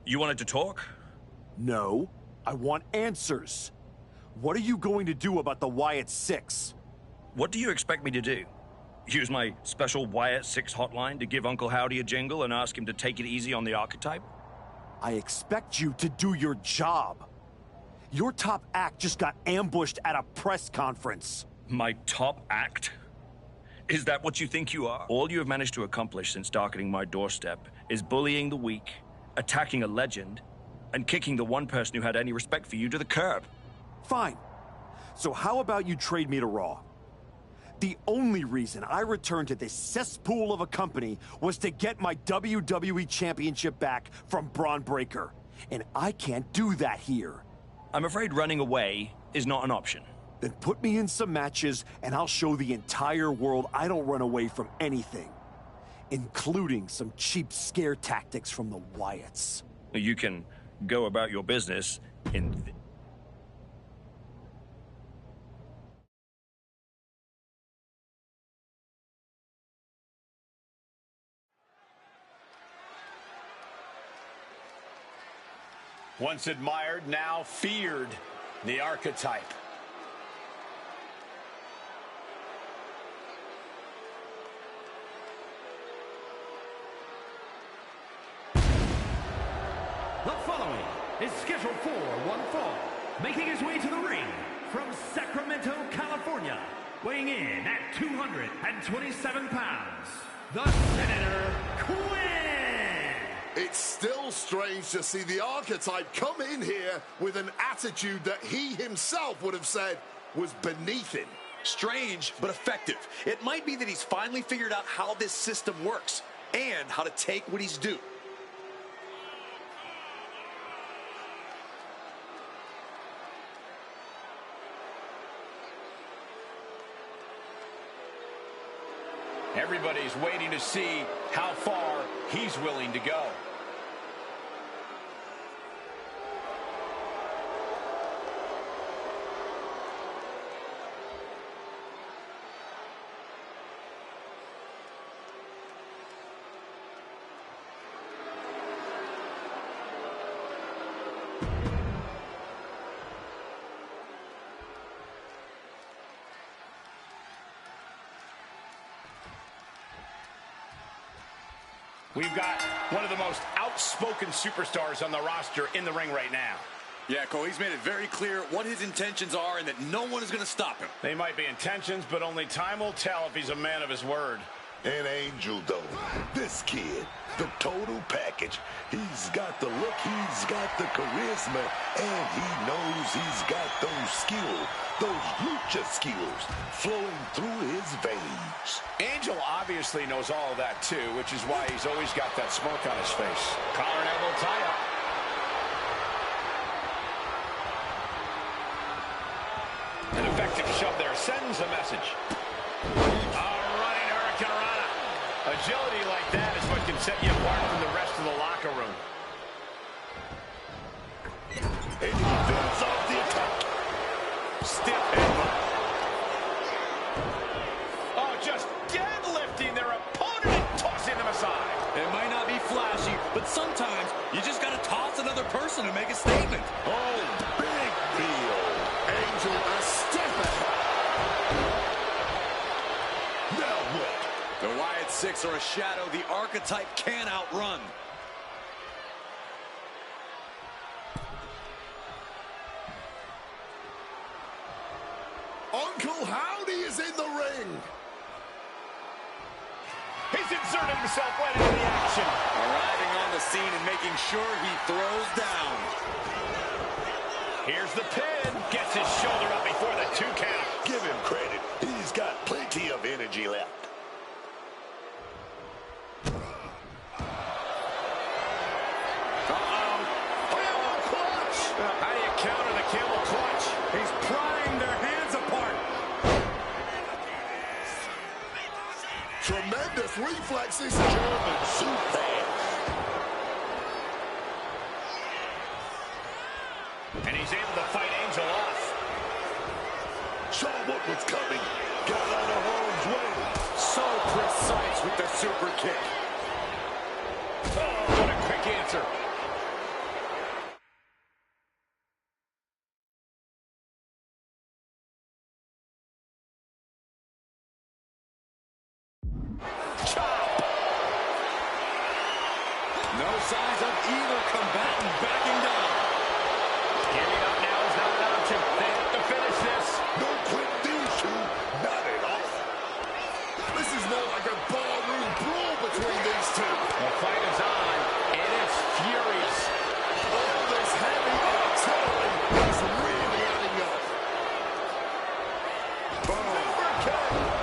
You wanted to talk? No, I want answers. What are you going to do about the Wyatt 6? What do you expect me to do? Use my special Wyatt 6 hotline to give Uncle Howdy a jingle and ask him to take it easy on the archetype? I expect you to do your job. Your top act just got ambushed at a press conference. My top act? Is that what you think you are? All you have managed to accomplish since darkening my doorstep is bullying the weak, attacking a legend, and kicking the one person who had any respect for you to the curb. Fine. So how about you trade me to Raw? The only reason I returned to this cesspool of a company was to get my WWE Championship back from Braun Breaker. And I can't do that here. I'm afraid running away is not an option. Then put me in some matches and I'll show the entire world I don't run away from anything. Including some cheap scare tactics from the Wyatts. You can go about your business in... Once admired, now feared, the archetype. The following is scheduled for one fall, making his way to the ring from Sacramento, California, weighing in at 227 pounds, the Senator Quinn! It's still strange to see the archetype come in here with an attitude that he himself would have said was beneath him. Strange, but effective. It might be that he's finally figured out how this system works and how to take what he's due. Everybody's waiting to see how far he's willing to go. We've got one of the most outspoken superstars on the roster in the ring right now. Yeah, Cole, he's made it very clear what his intentions are and that no one is going to stop him. They might be intentions, but only time will tell if he's a man of his word. An angel, though. This kid, the total package. He's got the look, he's got the charisma, and he knows he's got those skills, those lucha skills, flowing through his veins. Angel obviously knows all of that, too, which is why he's always got that smirk on his face. Collar and elbow tie-up. An effective shove there sends a message. Agility like that is what can set you apart from the rest of the locker room. And he fends off the attack. Stiff headbutt. Oh, just deadlifting their opponent and tossing them aside. It might not be flashy, but sometimes you just got to toss another person to make a statement. Oh, big deal. Angel a step ahead. Now what? The Wyatt 6 are a shadow the archetype can't outrun. Uncle Howdy is in the ring. He's inserted himself right into the action. Arriving on the scene and making sure he throws down. Here's the pin. Gets his shoulder up before the 2 count. Give him credit. He's got plenty of energy left. How do you counter the camel clutch? He's prying their hands apart. Tremendous reflexes. German suplex. And he's able to fight Angel off. Saw what was coming. Got out of harm's way. So precise with the super kick. Oh, what a quick answer. signs of either combatant backing down. Giving up now is not an option. They have to finish this. No quit these two, not at all. This is more like a barroom brawl between these two. The fight is on, and it's furious. All this heavy artillery is really adding up.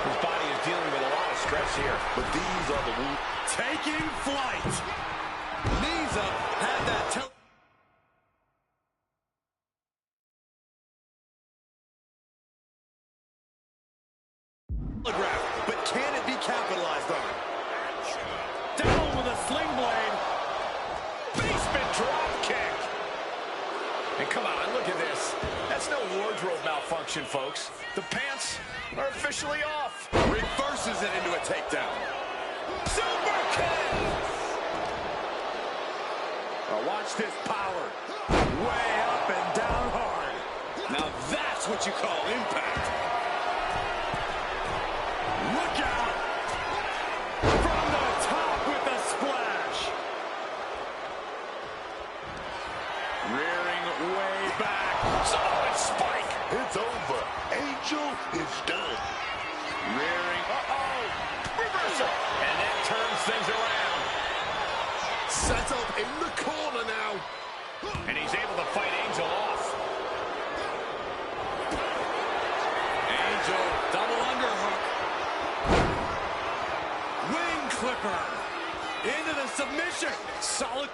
His body is dealing with a lot of stress here. But these are the wounds. Taking flight. Knees up, had that telegraph, but can it be capitalized on? Down with a sling blade. Basement drop kick. And come on, look at this. That's no wardrobe malfunction, folks. The pants are officially off. Reverses it into a takedown. Super kick. Watch this power. Way up and down hard. Now that's what you call impact. Look out. From the top with the splash. Rearing way back. Solid spike. It's over. Angel is done. Rearing. Uh-oh. Reversal. And that turns things around. Set up in the corner now. And he's able to fight Angel off. Angel, double underhook. Wing clipper. Into the submission. Solid.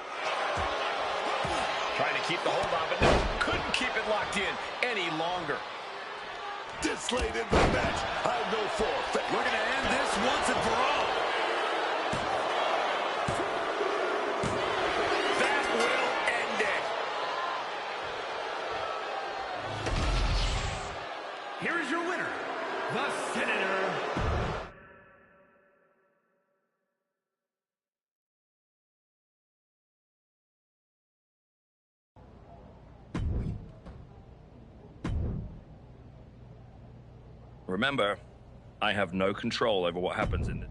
Trying to keep the hold on, but no, couldn't keep it locked in any longer. This late in the match, I know for a fact. We're going to end this once and for all. That will end it. Here is your winner, the Senator. Remember, I have no control over what happens in it.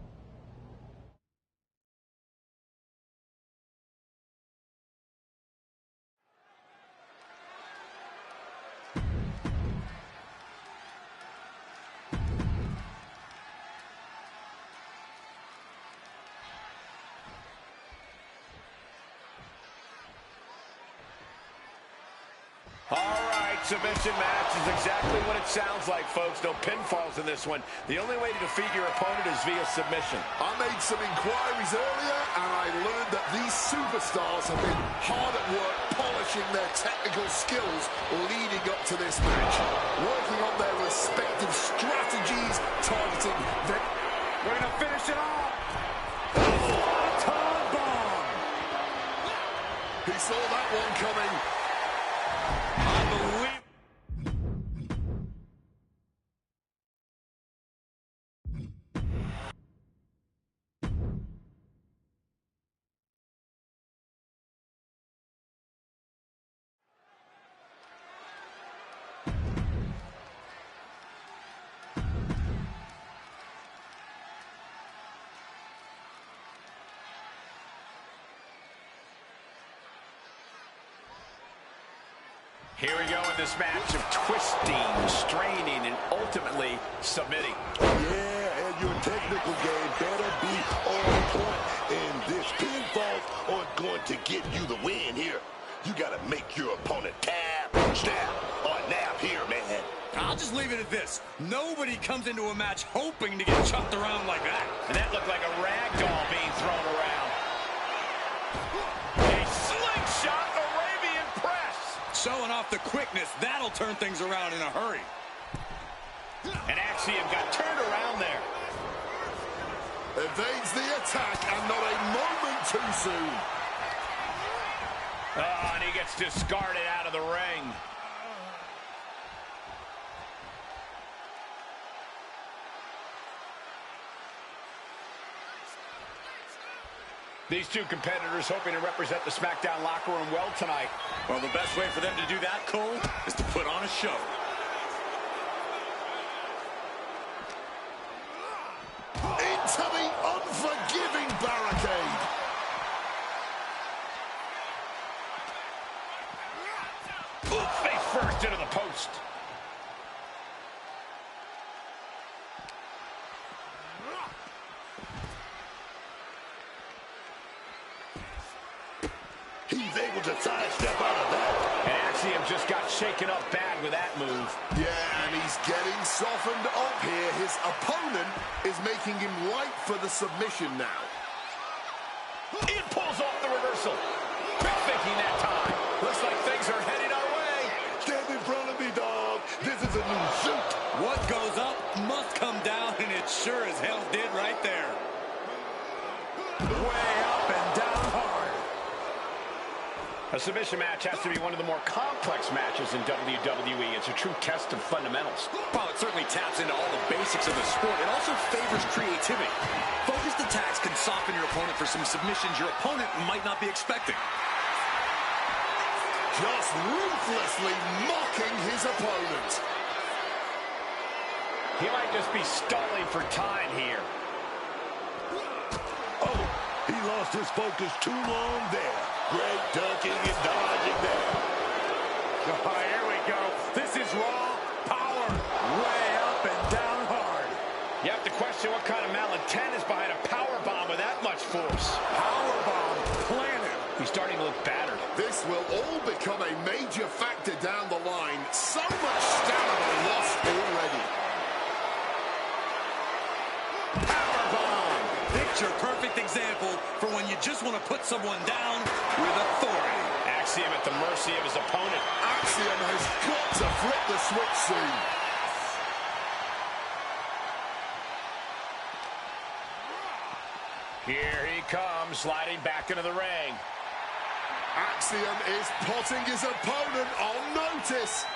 Submission match is exactly what it sounds like, folks. No pinfalls in this one. The only way to defeat your opponent is via submission. I made some inquiries earlier, and I learned that these superstars have been hard at work polishing their technical skills leading up to this match, working on their respective strategies, targeting their... We're going to finish it off. Tom bomb. He saw that one coming. Unbelievable. Here we go in this match of twisting, straining, and ultimately submitting. Yeah, and your technical game better be on point. And this pinfall aren't going to get you the win here. You got to make your opponent tap, snap, or nap here, man. I'll just leave it at this. Nobody comes into a match hoping to get chopped around like that. And that looked like a rag doll being thrown around. A slingshot Arabian press. Showing off the quickness, that'll turn things around in a hurry. And Axiom got turned around there. Evades the attack, and not a moment too soon. Oh, and he gets discarded out of the ring. These two competitors hoping to represent the SmackDown locker room well tonight. Well, the best way for them to do that, Cole, is to put on a show. Into the unforgiving barricade. first into the post. He's able to sidestep out of that. And Axiom just got shaken up bad with that move. Yeah, and he's getting softened up here. His opponent is making him right for the submission now. It pulls off the reversal. Quick thinking that time. Looks like things are heading our way. Stand in front of me, dog. This is a new suit. What goes up must come down, and it sure as hell did right there. Way up and down hard. A submission match has to be one of the more complex matches in WWE. It's a true test of fundamentals. While it certainly taps into all the basics of the sport, it also favors creativity. Focused attacks can soften your opponent for some submissions your opponent might not be expecting. Just ruthlessly mocking his opponent. He might just be stalling for time here. Oh, he lost his focus too long there. Great ducking and dodging there. Oh, here we go. This is raw power. Way up and down hard. You have to question what kind of malintent is behind a power bomb with that much force. Power bomb planted. He's starting to look battered. This will all become a major factor down the line. So much stamina lost already. Picture-perfect example for when you just want to put someone down with authority. Axiom at the mercy of his opponent. Axiom has got to flip the switch soon. Here he comes, sliding back into the ring. Axiom is putting his opponent on notice.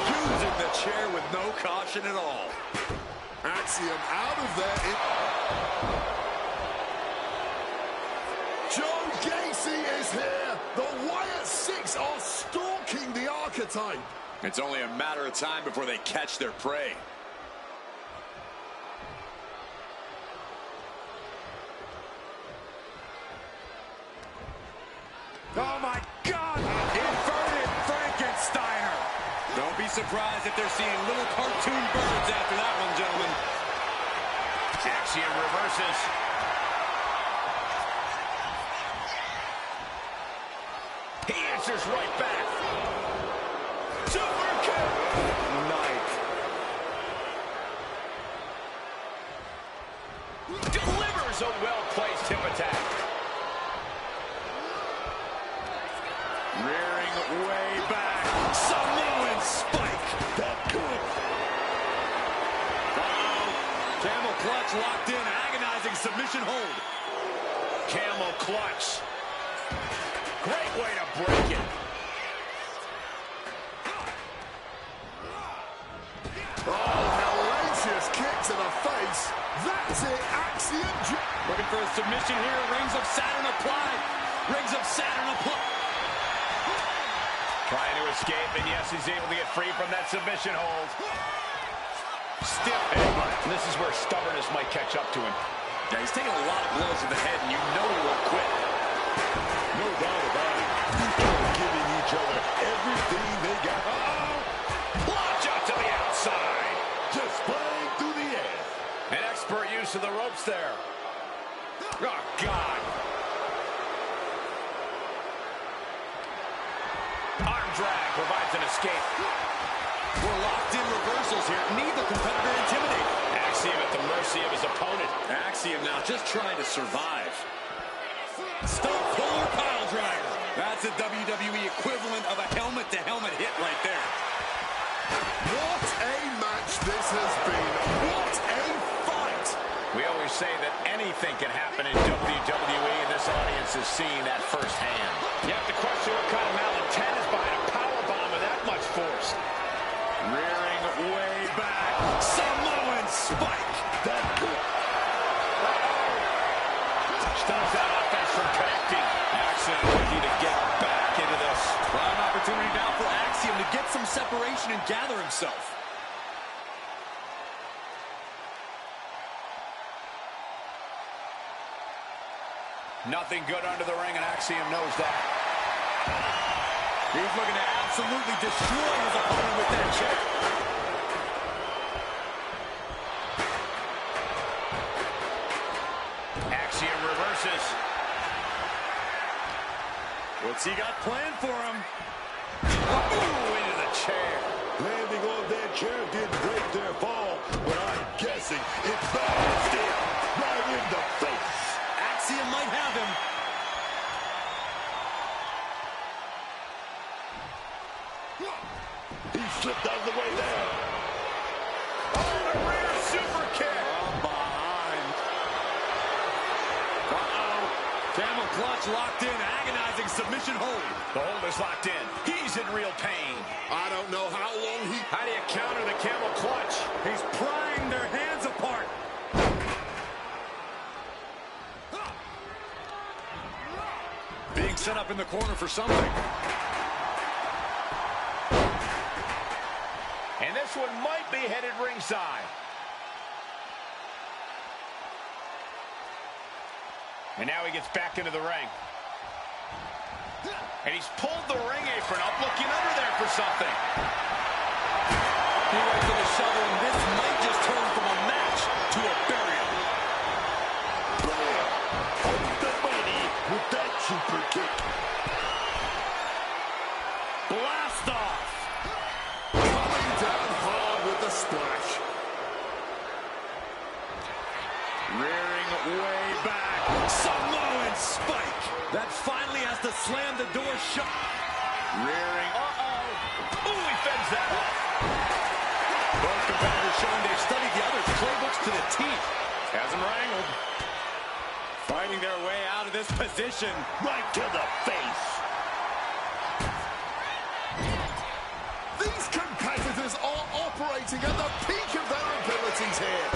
Using the chair with no caution at all. Axiom out of there. Joe Gacy is here. The Wyatt Six are stalking the archetype. It's only a matter of time before they catch their prey. Oh, my God. Inverted Frankensteiner. Don't be surprised if they're seeing little cartoon birds after that one, gentlemen. Axiom reverses. He answers right back. Super kick. Knife. Delivers a well-placed hip attack. Rearing way back. Samoan spike. That good. Camel clutch locked in. Agonizing submission hold. Camel clutch. Great way to break it. Oh, hellacious kick to the face. That's it, Axiom. Looking for a submission here. Rings of Saturn applied. Rings of Saturn applied. Trying to escape, and yes, he's able to get free from that submission hold. Stiff headbutt. This is where stubbornness might catch up to him. Yeah, he's taking a lot of blows to the head, and you know he won't quit. No doubt about it. They're giving each other everything they got. Launch out to the outside. Just flying through the air. An expert use of the ropes there. Oh, God. Arm drag provides an escape. We're locked in reversals here. Neither competitor intimidated. Axiom at the mercy of his opponent. Axiom now just trying to survive. Stump puller pile driver. That's a WWE equivalent of a helmet-to-helmet hit right there. What a match this has been. What a fight. We always say that anything can happen in WWE, and this audience is seeing that firsthand. You have to question what kind of malintent is behind a powerbomb with that much force. Rearing way back. Samoan spike. That good. Stops that offense from connecting. Axiom looking to get back into this. Prime opportunity now for Axiom to get some separation and gather himself. Nothing good under the ring, and Axiom knows that. He's looking to absolutely destroy his opponent with that chair. Axiom reverses. What's he got planned for him? Ooh, into the chair. Landing on that chair didn't break their fall, but I'm guessing it bounced it right in the face. Axiom might have him. He slipped out of the way there. Oh, the rear super kick. From behind. Camel clutch locked in, agonizing submission hold. The hold is locked in. He's in real pain. I don't know how long he... How do you counter the camel clutch? He's prying their hands apart. Being set up in the corner for something. And this one might be headed ringside. And now he gets back into the ring. And he's pulled the ring apron up, looking under there for something. He went for the shovel, and this might just turn from a match to a burial. Bam! Hold the money with that super kick. Blast off. Coming down hard with the splash. Rearing way back. Samoan spike. That finally has to slam the door shut. Rearing. Uh-oh. Ooh, he fends that off. Both competitors showing they've studied the other's playbooks to the teeth. Has him wrangled. Fighting their way out of this position. Right to the face. These competitors are operating at the peak of their abilities here.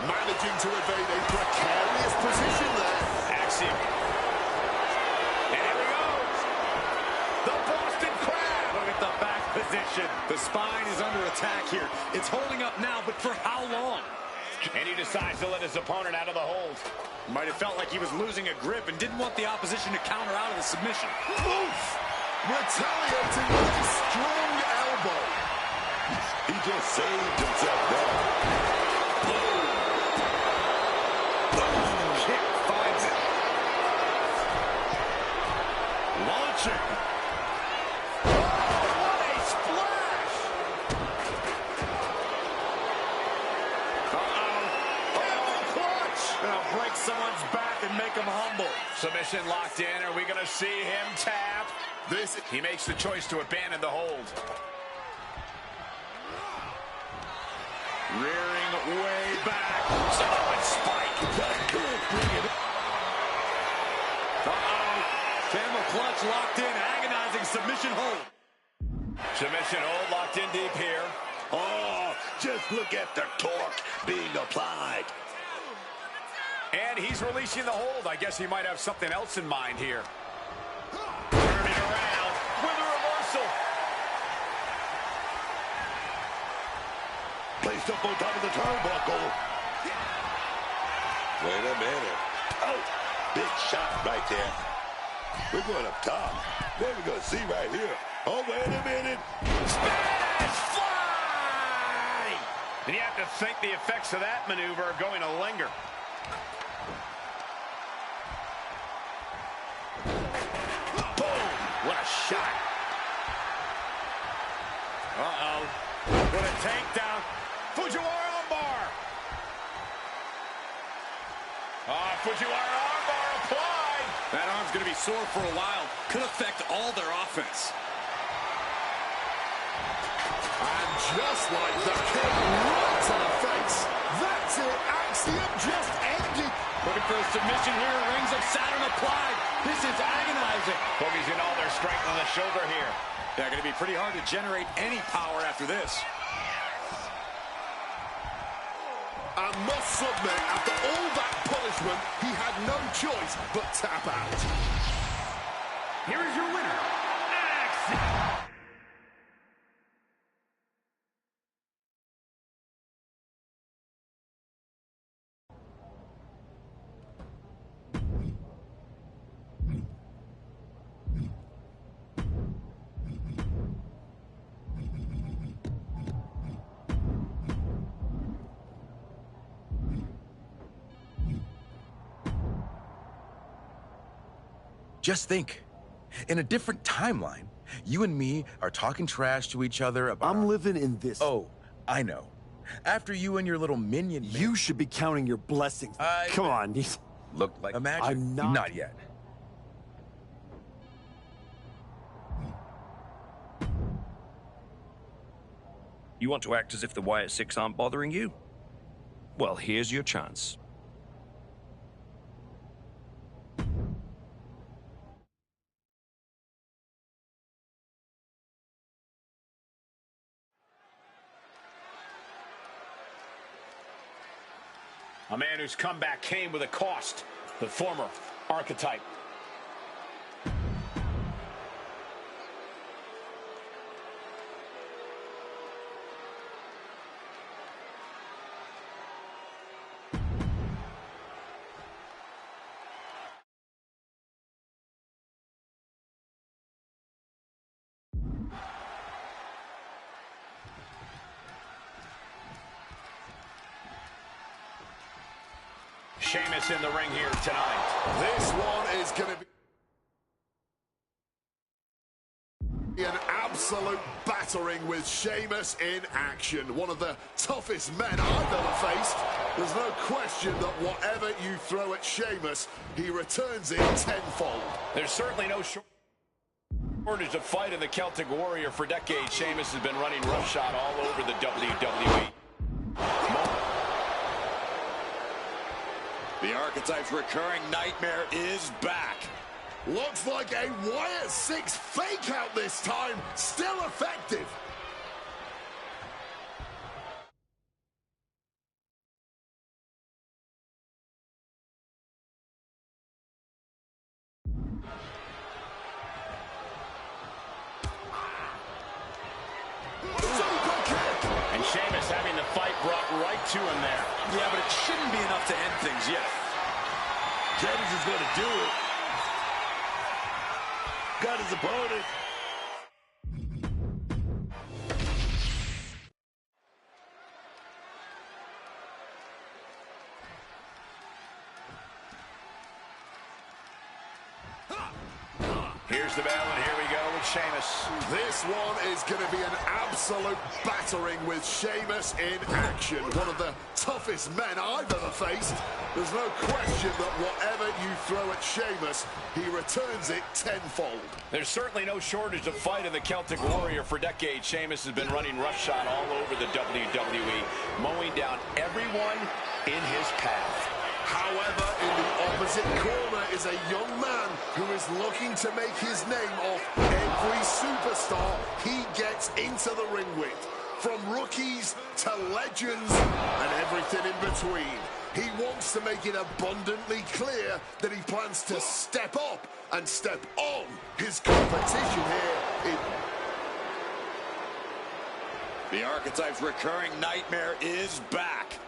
Managing to evade a precarious position there. Axiom. And here he goes. The Boston Crab. Look at the back position. The spine is under attack here. It's holding up now, but for how long? And he decides to let his opponent out of the hold. Might have felt like he was losing a grip and didn't want the opposition to counter out of the submission. Oof! Retaliating with a strong elbow. He just saved himself there. Kick finds it. Launching. Oh, what a splash! Camel clutch! Gonna break someone's back and make him humble. Submission locked in. Are we going to see him tap? He makes the choice to abandon the hold. Rearing way back. Samoan spike. That could bring it. Camel clutch locked in, agonizing submission hold. Submission hold locked in deep here. Oh, just look at the torque being applied. And he's releasing the hold. I guess he might have something else in mind here. Turning around with a reversal. Placed up on top of the turnbuckle. Wait a minute. Oh, big shot right there. We're going up top. Then we're going to see right here. Oh, wait a minute. Spanish fly! And you have to think the effects of that maneuver are going to linger. Boom! What a shot. Uh-oh. What a takedown. Fujiwara armbar. Fujiwara armbar applied. That arm's going to be sore for a while. Could affect all their offense. And just like the kick right to the face. That's it. Axiom just ended. Looking for a submission here. Rings of Saturn applied. This is agonizing. Boogie's in all their strength on the shoulder here. Yeah, going to be pretty hard to generate any power after this. I must submit, after all that punishment, he had no choice but tap out. Here is your winner, Axiom. Just think, in a different timeline, you and me are talking trash to each other about... I'm living in this. Oh, I know. After you and your little minion... You should be counting your blessings. Come on. Looked like a magic. I'm not... Not yet. You want to act as if the Ep6 aren't bothering you? Well, here's your chance. A man whose comeback came with a cost, the former Archetype. Sheamus in the ring here tonight. This one is going to be an absolute battering with Sheamus in action. One of the toughest men I've ever faced. There's no question that whatever you throw at Sheamus, he returns it tenfold. There's certainly no shortage of fight in the Celtic Warrior. For decades, Sheamus has been running roughshod all over the WWE. The Archetype's recurring nightmare is back. Looks like a Ep6 fake out this time. Still effective. Super kick. And Sheamus having the fight brought right to him there. Yeah, but it shouldn't be enough to end things yet. Sheamus is going to do it. Got his opponent. Here's the bell, and here we go with Sheamus. This one is going to be an absolute battering with Sheamus in action. One of the toughest men I've ever faced. There's no question that whatever you throw at Sheamus, he returns it tenfold. There's certainly no shortage of fight in the Celtic Warrior. For decades, Sheamus has been running roughshod all over the WWE, mowing down everyone in his path. However, in the opposite corner is a young man who is looking to make his name off every superstar he gets into the ring with. From rookies to legends and everything in between. He wants to make it abundantly clear that he plans to step up and step on his competition here in... The Archetype's recurring nightmare is back.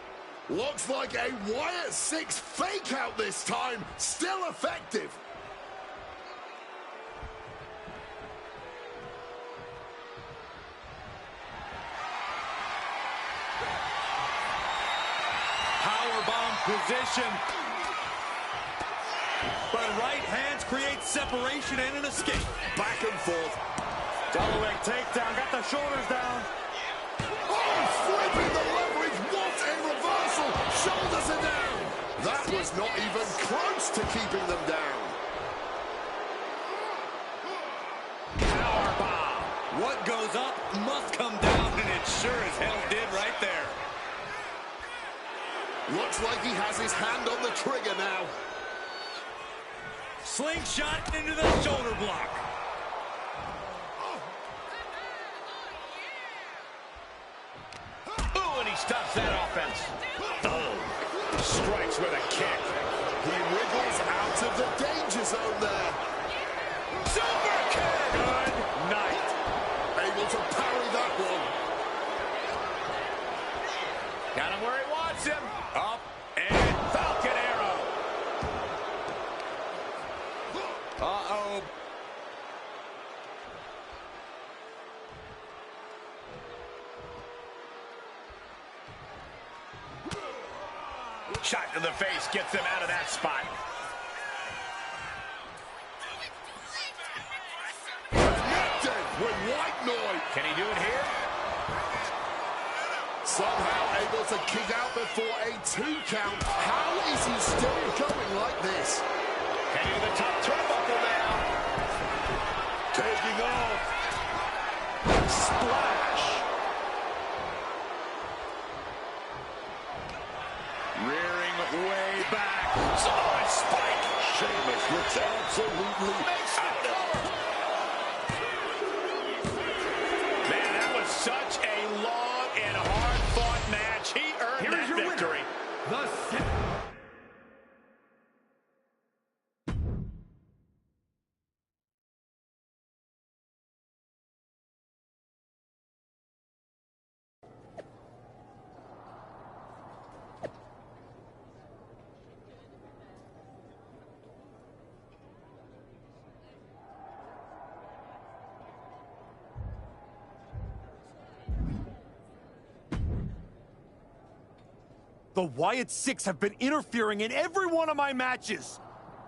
Looks like a Ep6 fake out this time. Still effective. Powerbomb position. But right hands create separation and an escape. Back and forth. Double leg takedown. Got the shoulders down. Oh, flipping the leverage. What a reversal. Shoulders are down. That was not even close to keeping them down. Powerbomb. What goes up must come down, and it sure as hell did right there. Looks like he has his hand on the trigger now. Slingshot into the shoulder block. Ooh, and he stops that offense. Oh, strikes with a kick. He wriggles out of the danger zone there. Super kick. Good night. Able to parry that one. Got him where he wants him. Up and Falcon Arrow. Uh-oh. Shot to the face gets him out of that spot. Portnoy. Can he do it here? Somehow able to kick out before a 2 count. How is he still going like this? Heading to the top turnbuckle now. Taking off. Splash. Rearing way back. Solid spike. Sheamus looks absolutely out of it. Man, that was such a long and hard-fought match. He earned Here that is your victory. winner, the The Wyatt Six have been interfering in every one of my matches.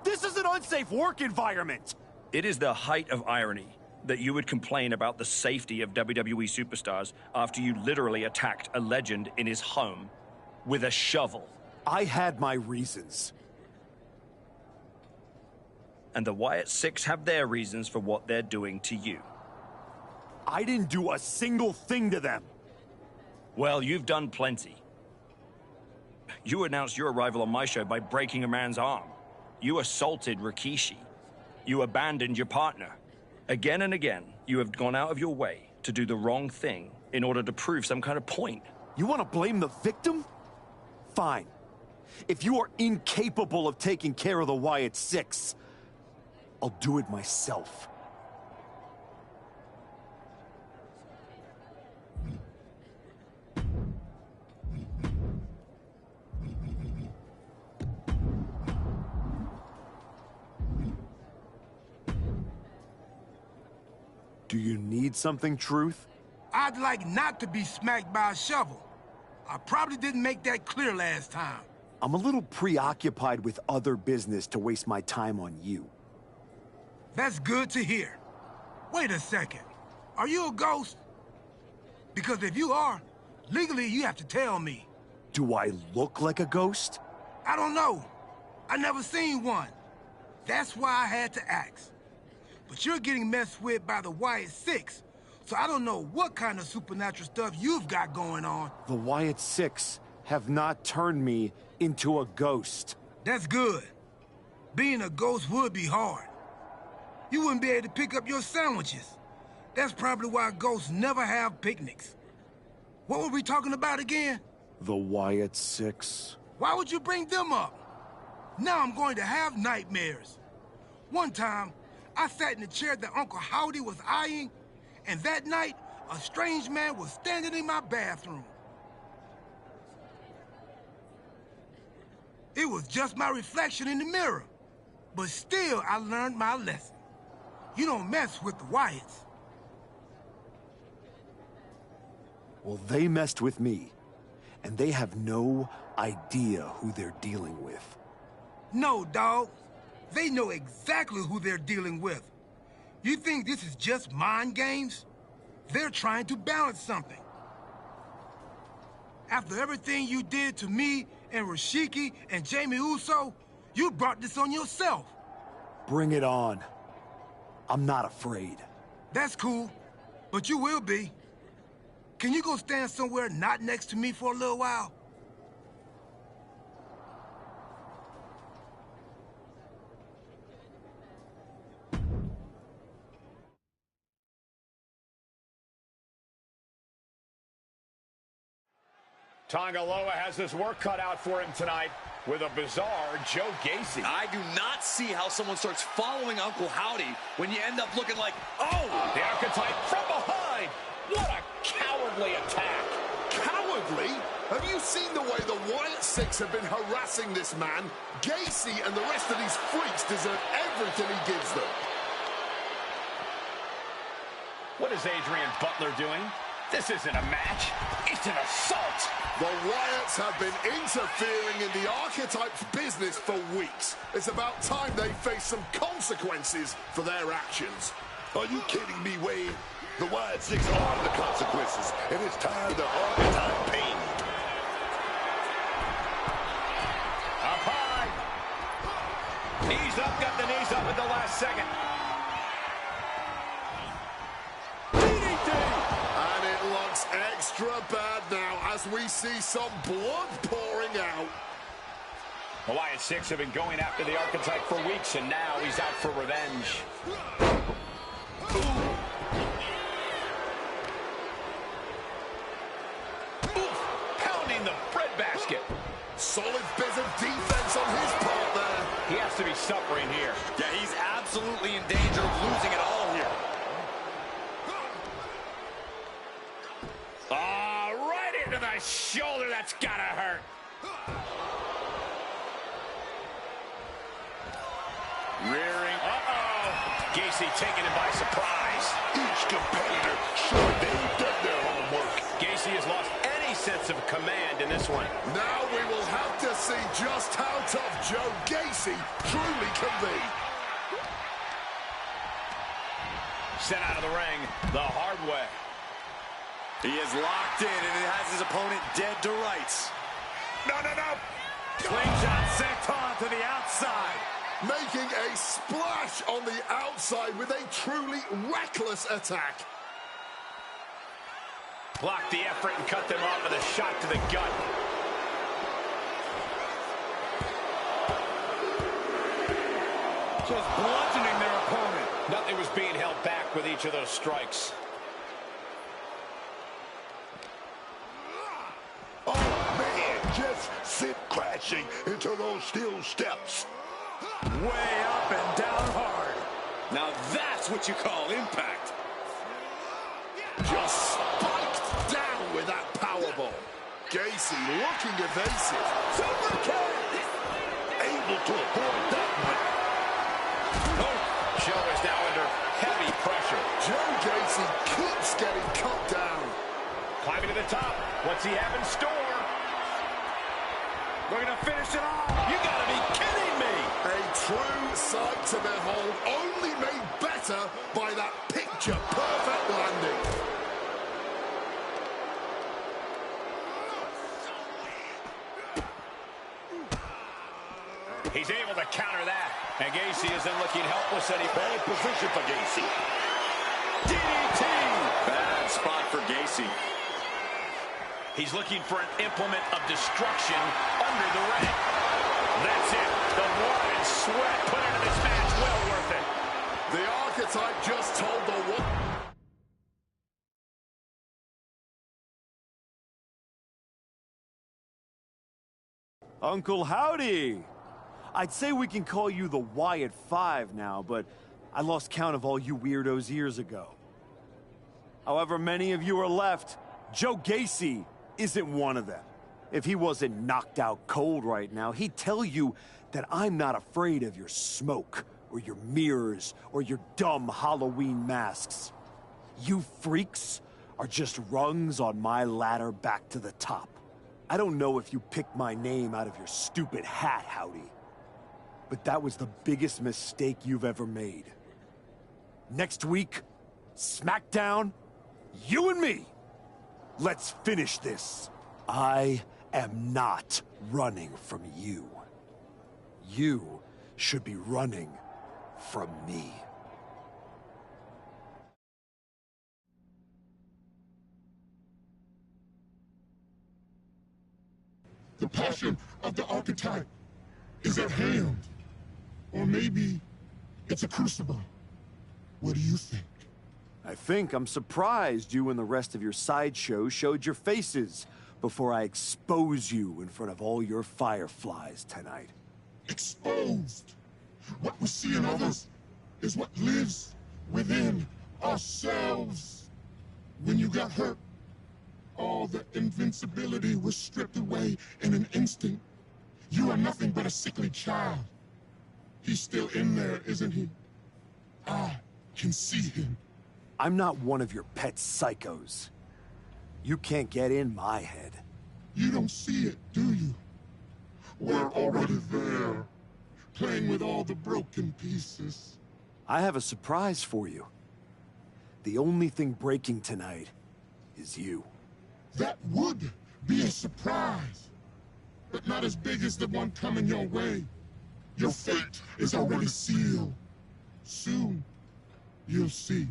This is an unsafe work environment. It is the height of irony that you would complain about the safety of WWE superstars after you literally attacked a legend in his home with a shovel. I had my reasons. And the Wyatt Six have their reasons for what they're doing to you. I didn't do a single thing to them. Well, you've done plenty. You announced your arrival on my show by breaking a man's arm. You assaulted Rikishi. You abandoned your partner. Again and again, you have gone out of your way to do the wrong thing in order to prove some kind of point. You want to blame the victim? Fine. If you are incapable of taking care of the Wyatt Six, I'll do it myself. Do you need something, Truth? I'd like not to be smacked by a shovel. I probably didn't make that clear last time. I'm a little preoccupied with other business to waste my time on you. That's good to hear. Wait a second. Are you a ghost? Because if you are, legally you have to tell me. Do I look like a ghost? I don't know. I never seen one. That's why I had to ask. But you're getting messed with by the Wyatt Six, so I don't know what kind of supernatural stuff you've got going on. The Wyatt Six have not turned me into a ghost. That's good. Being a ghost would be hard. You wouldn't be able to pick up your sandwiches. That's probably why ghosts never have picnics. What were we talking about again? The Wyatt Six. Why would you bring them up? Now I'm going to have nightmares. One time, I sat in the chair that Uncle Howdy was eyeing, and that night, a strange man was standing in my bathroom. It was just my reflection in the mirror, but still I learned my lesson. You don't mess with the Wyatts. Well, they messed with me, and they have no idea who they're dealing with. No, dog. They know exactly who they're dealing with. You think this is just mind games? They're trying to balance something. After everything you did to me and Rashiki and Jamie Uso, you brought this on yourself. Bring it on. I'm not afraid. That's cool, but you will be. Can you go stand somewhere not next to me for a little while? Tongaloa has his work cut out for him tonight with a bizarre Joe Gacy. I do not see how someone starts following Uncle Howdy when you end up looking like, oh! The archetype from behind. What a cowardly attack. Cowardly? Have you seen the way the Wyatt Six have been harassing this man? Gacy and the rest of these freaks deserve everything he gives them. What is Adrian Butler doing? This isn't a match. It's an assault. The Wyatts have been interfering in the archetype's business for weeks. It's about time they face some consequences for their actions. Are you kidding me, Wade? The wide six are the consequences, and it's time to overtime pain. Up high. Knees up, got the knees up at the last second. And it looks extra bad now as we see some blood pouring out. The Wyatt Six have been going after the archetype for weeks, and now he's out for revenge. Pounding the breadbasket. Solid bit of defense on his part there. He has to be suffering here. Yeah, he's absolutely in danger of losing it all here. Right into the shoulder. That's gotta hurt. Rearing. Gacy taking him by surprise. Each competitor sure they've done their homework. Gacy has lost any sense of command in this one. Now we will have to see just how tough Joe Gacy truly can be. Sent out of the ring the hard way. He is locked in, and it has his opponent dead to rights. No. Slingshot sent on to the outside. Making a splash on the outside with a truly reckless attack. Blocked the effort and cut them off with a shot to the gut. Just bludgeoning their opponent. Nothing was being held back with each of those strikes. Oh, man, just sit crashing into those steel steps. Way up and down hard. Now that's what you call impact. Just spiked down with that powerbomb. Gacy looking evasive. Super kick! Able to avoid that one. Joe is now under heavy pressure. Joe Gacy keeps getting cut down. Climbing to the top. What's he have in store? We're going to finish it off. You got to be kidding me. A true sight to behold, only made better by that picture-perfect landing. He's able to counter that. And Gacy isn't looking helpless anymore. Bad position for Gacy. DDT! Bad spot for Gacy. He's looking for an implement of destruction under the ring. That's it. The blood and sweat put into this match. Well worth it. The archetype just told the one. Uncle Howdy! I'd say we can call you the Wyatt 5 now, but I lost count of all you weirdos years ago. However many of you are left, Joe Gacy isn't one of them. If he wasn't knocked out cold right now, he'd tell you that I'm not afraid of your smoke, or your mirrors, or your dumb Halloween masks. You freaks are just rungs on my ladder back to the top. I don't know if you picked my name out of your stupid hat, Howdy, but that was the biggest mistake you've ever made. Next week, SmackDown, you and me. Let's finish this. I am not running from you. You should be running from me. The passion of the archetype is at hand. Or maybe it's a crucible. What do you think? I think I'm surprised you and the rest of your sideshow showed your faces before I expose you in front of all your fireflies tonight. Exposed. What we see in others is what lives within ourselves. When you got hurt, all the invincibility was stripped away in an instant. You are nothing but a sickly child. He's still in there, isn't he? I can see him. I'm not one of your pet psychos. You can't get in my head. You don't see it, do you? We're already there, playing with all the broken pieces. I have a surprise for you. The only thing breaking tonight is you. That would be a surprise, but not as big as the one coming your way. Your fate is already sealed. Soon, you'll see.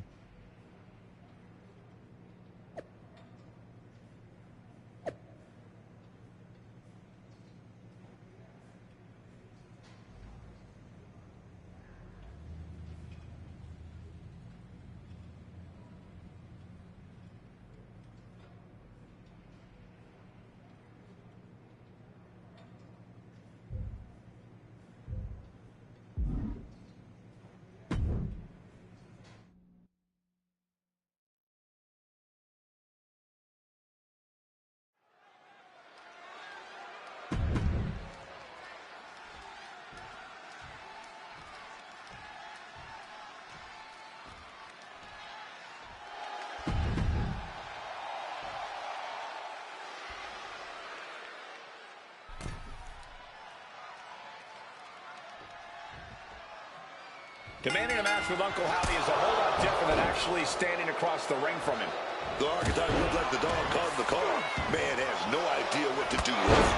Commanding a match with Uncle Howdy is a whole lot different than actually standing across the ring from him. The archetype looked like the dog caught in the car. Man has no idea what to do with it.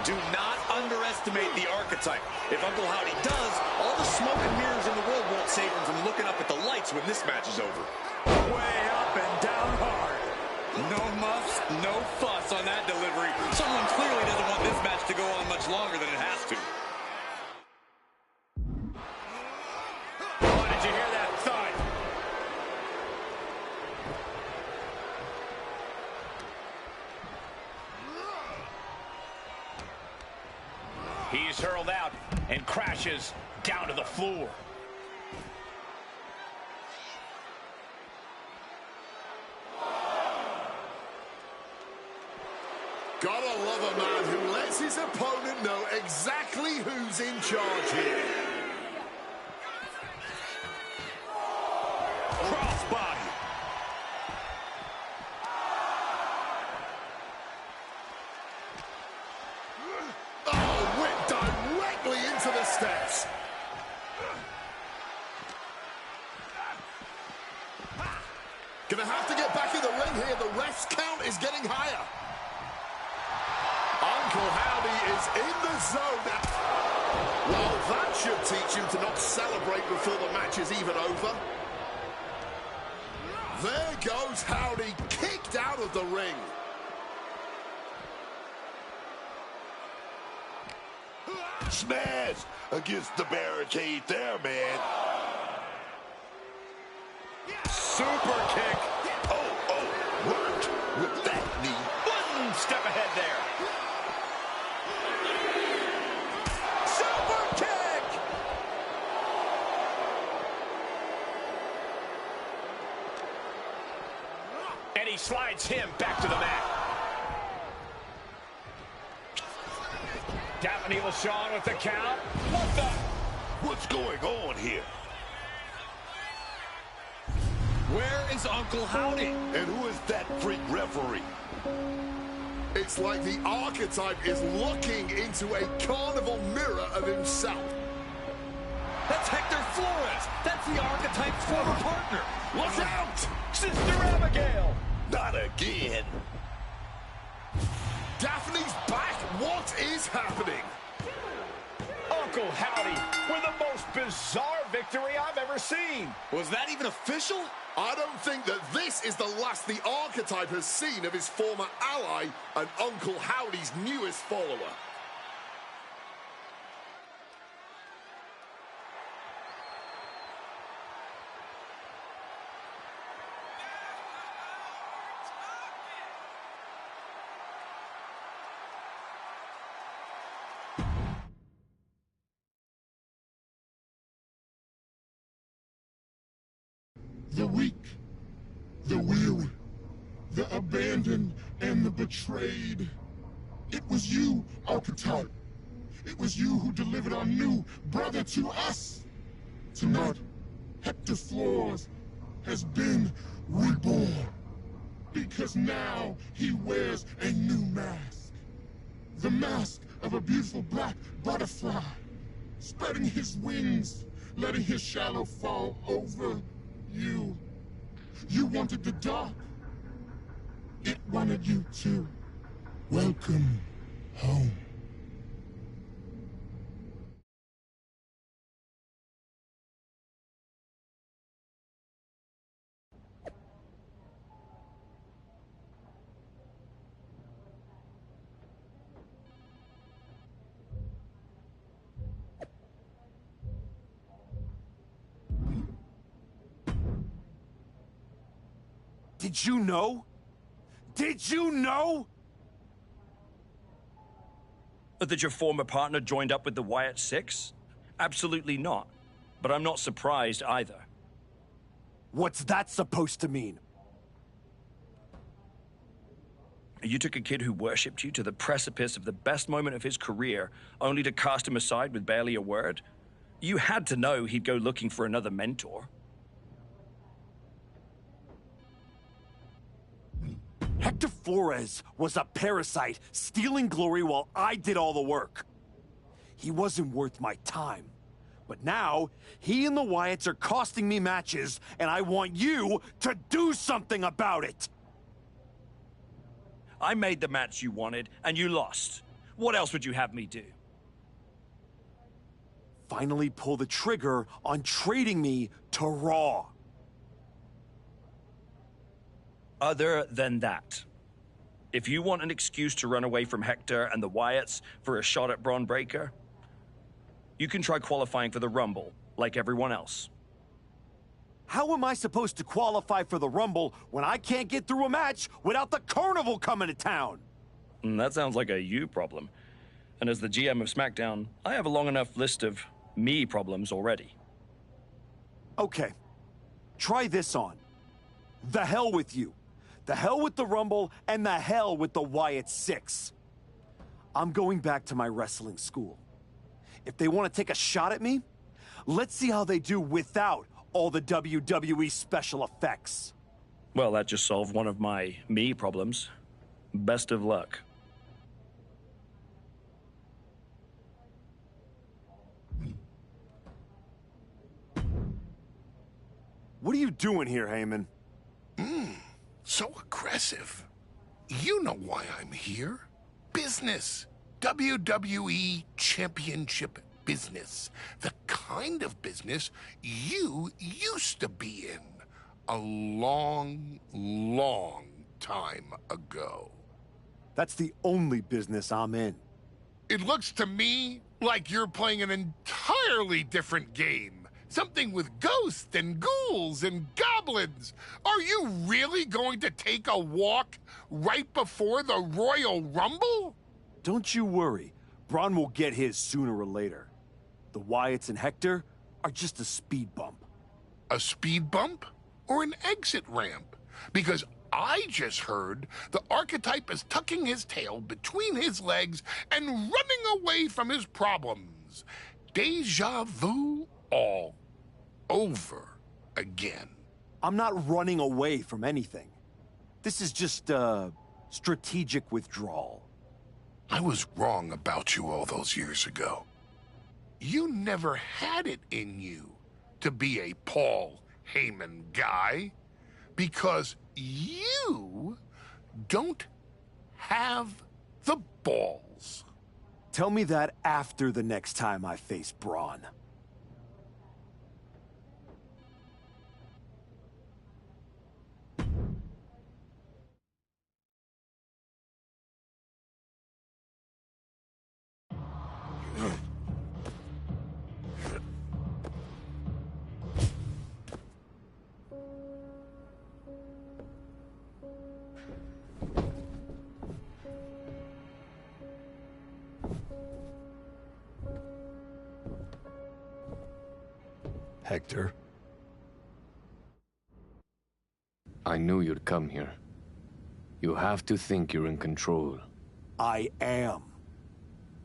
Do not underestimate the archetype. If Uncle Howdy does, all the smoke and mirrors in the world won't save him from looking up at the lights when this match is over. Way up and down hard. No muffs, no fuss on that delivery. Someone clearly doesn't want this match to go on much longer than it has to. Oh, did you hear that thud? He's hurled out and crashes down to the floor. Gotta love a man who lets his opponent know exactly who's in charge here. Crossbody. Oh, whipped directly into the steps. Gonna have to get back in the ring here. The ref's count is getting higher. Uncle Howdy is in the zone. Well, that should teach him to not celebrate before the match is even over. There goes Howdy, kicked out of the ring. Smash against the barricade there, man. Super kick. Oh, worked with that knee. One step ahead there. Super kick. And he slides him back to the mat. Daphne LaShawn with the count. What the? What's going on here? Where is Uncle Howdy? And who is that freak referee? It's like the archetype is looking into a carnival mirror of himself. That's Hector Flores. That's the archetype's former partner. Look out! Sister Abigail. Not again. Daphne's back. What is happening? Uncle Howdy with the most bizarre victory I've ever seen. Was that even official? I don't think that this is the last the archetype has seen of his former ally and Uncle Howdy's newest follower. The weak, the weary, the abandoned, and the betrayed. It was you, archetype. It was you who delivered our new brother to us. Tonight, Hector Flores has been reborn. Because now he wears a new mask. The mask of a beautiful black butterfly, spreading his wings, letting his shadow fall over you. You wanted the dark. It wanted you too. Welcome home. Did you know? Did you know? That your former partner joined up with the Wyatt 6? Absolutely not. But I'm not surprised either. What's that supposed to mean? You took a kid who worshipped you to the precipice of the best moment of his career, only to cast him aside with barely a word? You had to know he'd go looking for another mentor. Hector Flores was a parasite, stealing glory while I did all the work. He wasn't worth my time. But now, he and the Wyatts are costing me matches, and I want you to do something about it! I made the match you wanted, and you lost. What else would you have me do? Finally pull the trigger on trading me to Raw. Other than that, if you want an excuse to run away from Hector and the Wyatts for a shot at Braun Breaker, you can try qualifying for the Rumble, like everyone else. How am I supposed to qualify for the Rumble when I can't get through a match without the Carnival coming to town? That sounds like a you problem. And as the GM of SmackDown, I have a long enough list of me problems already. Okay, try this on. The hell with you. The hell with the Rumble, and the hell with the Wyatt 6. I'm going back to my wrestling school. If they want to take a shot at me, let's see how they do without all the WWE special effects. Well, that just solved one of my me problems. Best of luck. What are you doing here, Heyman? So aggressive. You know why I'm here. Business. WWE Championship business. The kind of business you used to be in a long, long time ago. That's the only business I'm in. It looks to me like you're playing an entirely different game. Something with ghosts and ghouls and goblins. Are you really going to take a walk right before the Royal Rumble? Don't you worry. Braun will get his sooner or later. The Wyatts and Hector are just a speed bump. A speed bump or an exit ramp? Because I just heard the archetype is tucking his tail between his legs and running away from his problems. Deja vu all over again. I'm not running away from anything. This is just strategic withdrawal. I was wrong about you all those years ago. You never had it in you to be a Paul Heyman guy because you don't have the balls. Tell me that after the next time I face Braun. Hector? I knew you'd come here. You have to think you're in control. I am.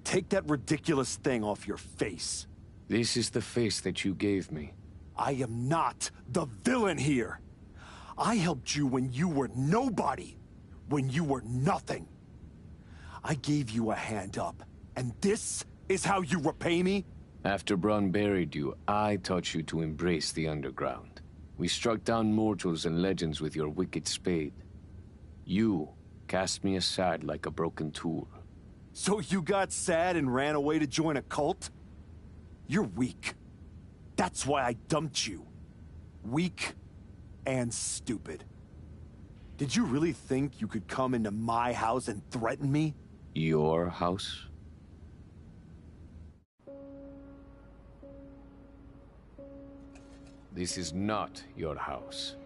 Take that ridiculous thing off your face. This is the face that you gave me. I am not the villain here. I helped you when you were nobody, when you were nothing. I gave you a hand up, and this is how you repay me? After Braun buried you, I taught you to embrace the underground. We struck down mortals and legends with your wicked spade. You cast me aside like a broken tool. So you got sad and ran away to join a cult? You're weak. That's why I dumped you. Weak and stupid. Did you really think you could come into my house and threaten me? Your house? This is not your house.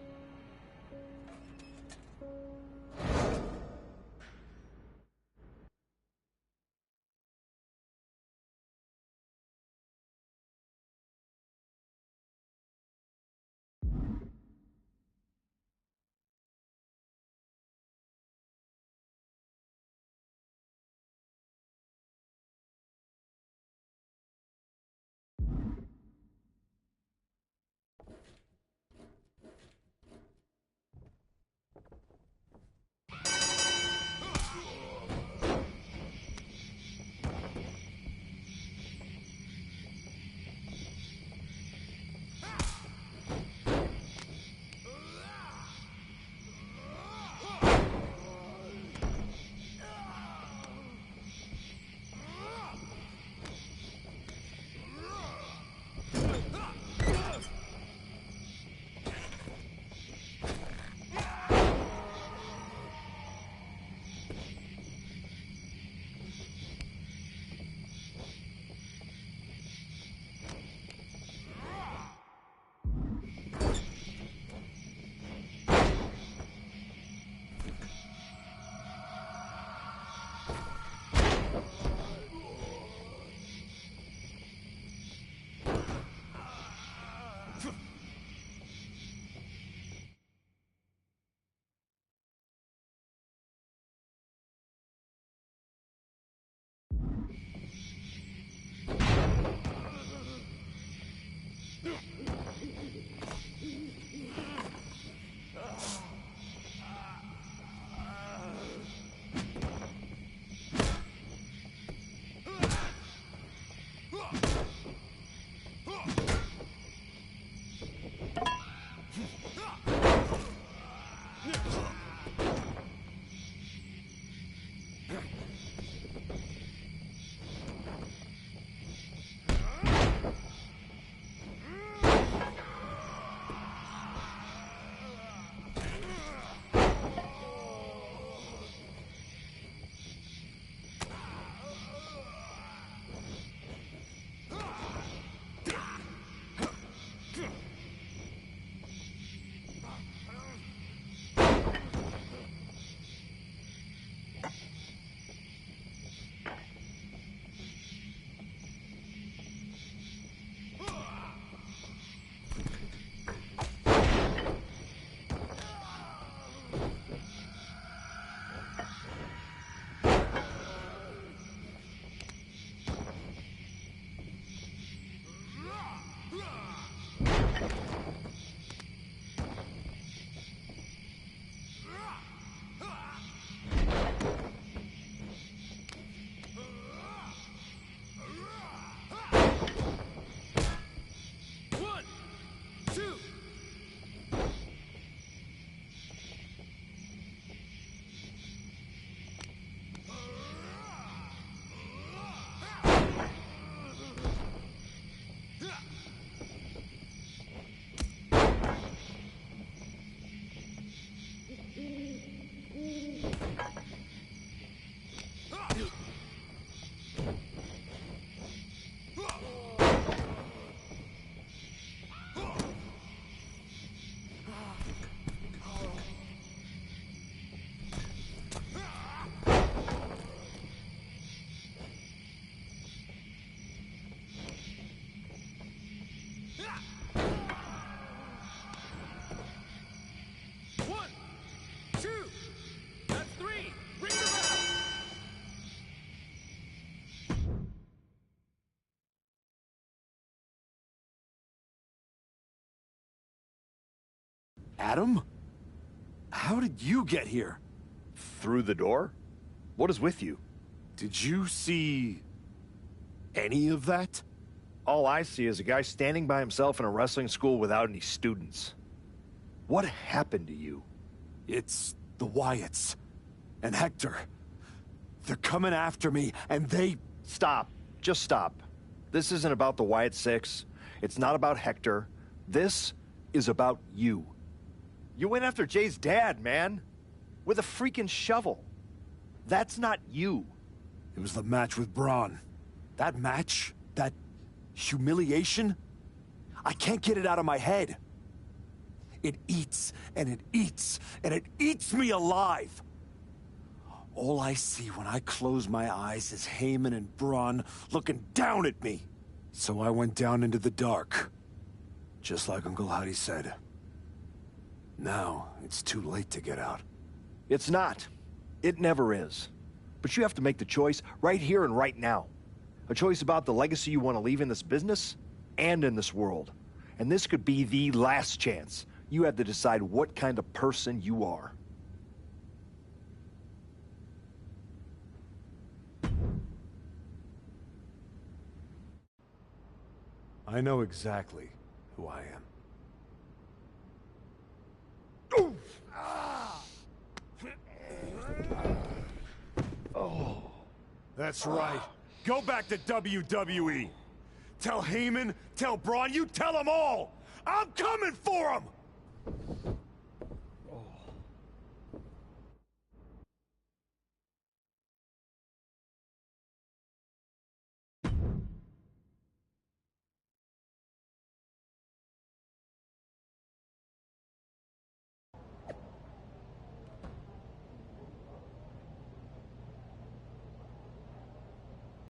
Adam? How did you get here? Through the door? What is with you? Did you see any of that? All I see is a guy standing by himself in a wrestling school without any students. What happened to you? It's the Wyatts. And Hector. They're coming after me, and they... Stop. Just stop. This isn't about the Wyatt Six. It's not about Hector. This is about you. You went after Jay's dad, man. With a freaking shovel. That's not you. It was the match with Braun. That match? That humiliation? I can't get it out of my head. It eats, and it eats, and it eats me alive. All I see when I close my eyes is Heyman and Braun looking down at me. So I went down into the dark. Just like Uncle Howdy said. Now, it's too late to get out. It's not. It never is. But you have to make the choice right here and right now. A choice about the legacy you want to leave in this business and in this world. And this could be the last chance. You have to decide what kind of person you are. I know exactly who I am. That's right. Go back to WWE. Tell Heyman, tell Braun, you tell them all! I'm coming for them!